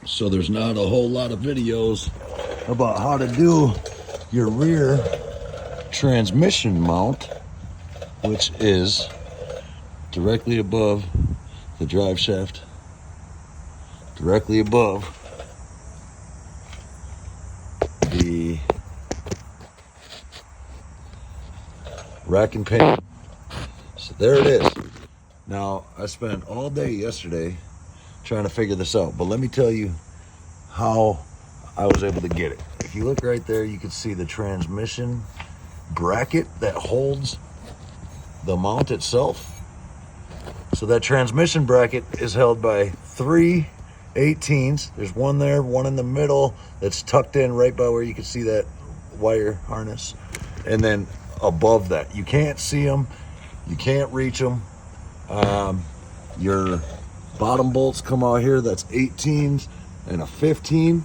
So there's not a whole lot of videos about how to do your rear transmission mount, which is directly above the drive shaft, directly above the rack and pinion. So there it is. Now, I spent all day yesterday trying to figure this out, but let me tell you how I was able to get it. If you look right there, you can see the transmission bracket that holds the mount itself. So that transmission bracket is held by 3 18s. There's one there, one in the middle that's tucked in right by where you can see that wire harness. And then above that, you can't see them, you can't reach them. Your bottom bolts come out here, that's 18s and a 15.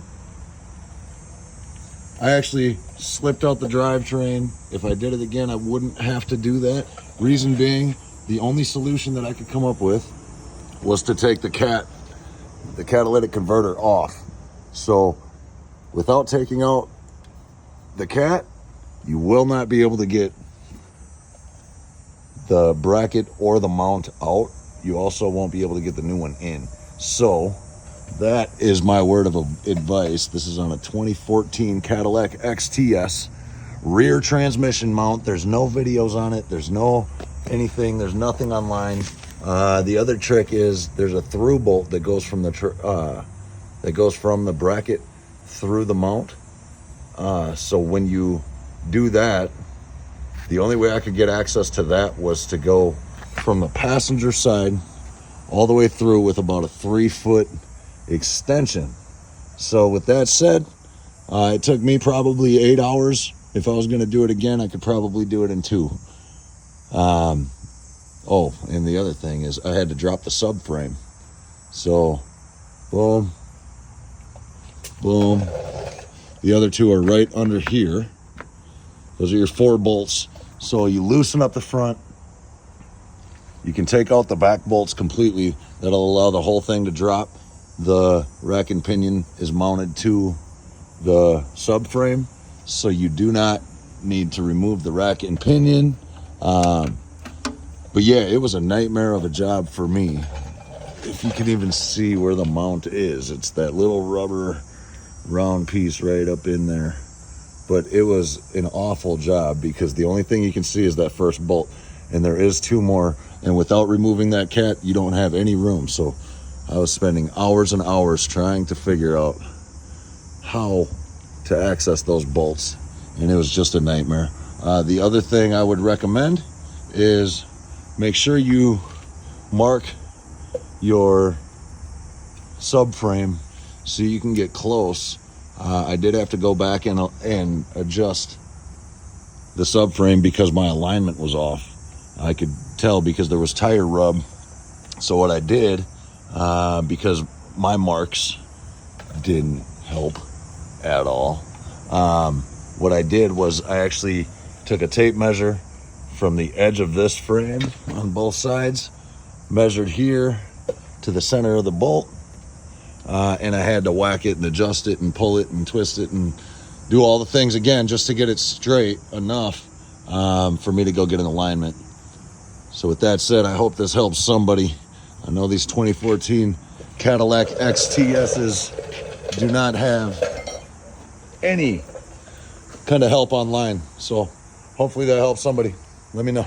I actually slipped out the drivetrain. If I did it again, I wouldn't have to do that. Reason being, the only solution that I could come up with was to take the catalytic converter off. So without taking out the cat, you will not be able to get the bracket or the mount out. You also won't be able to get the new one in. So that is my word of advice. This is on a 2014 Cadillac XTS rear transmission mount. There's no videos on it. There's no anything. There's nothing online. The other trick is there's a through bolt that goes from the bracket through the mount. So when you do that, the only way I could get access to that was to go from the passenger side all the way through with about a 3-foot extension. So with that said, it took me probably 8 hours. If I was going to do it again, I could probably do it in 2. Oh, and the other thing is I had to drop the subframe. So, boom, boom. The other 2 are right under here. Those are your 4 bolts. So you loosen up the front. You can take out the back bolts completely. That'll allow the whole thing to drop. The rack and pinion is mounted to the subframe, so you do not need to remove the rack and pinion. But yeah, it was a nightmare of a job for me. If you can even see where the mount is, it's that little rubber round piece right up in there. But it was an awful job because the only thing you can see is that first bolt, and there is 2 more. And without removing that cat, you don't have any room. So I was spending hours and hours trying to figure out how to access those bolts, and it was just a nightmare. The other thing I would recommend is make sure you mark your subframe so you can get close. I did have to go back and adjust the subframe because my alignment was off. I could tell because there was tire rub. So what I did, because my marks didn't help at all, what I did was I actually took a tape measure from the edge of this frame on both sides, measured here to the center of the bolt, and I had to whack it and adjust it and pull it and twist it and do all the things again just to get it straight enough for me to go get an alignment. So with that said, I hope this helps somebody. I know these 2014 Cadillac XTSs do not have any kind of help online. So hopefully that helps somebody. Let me know.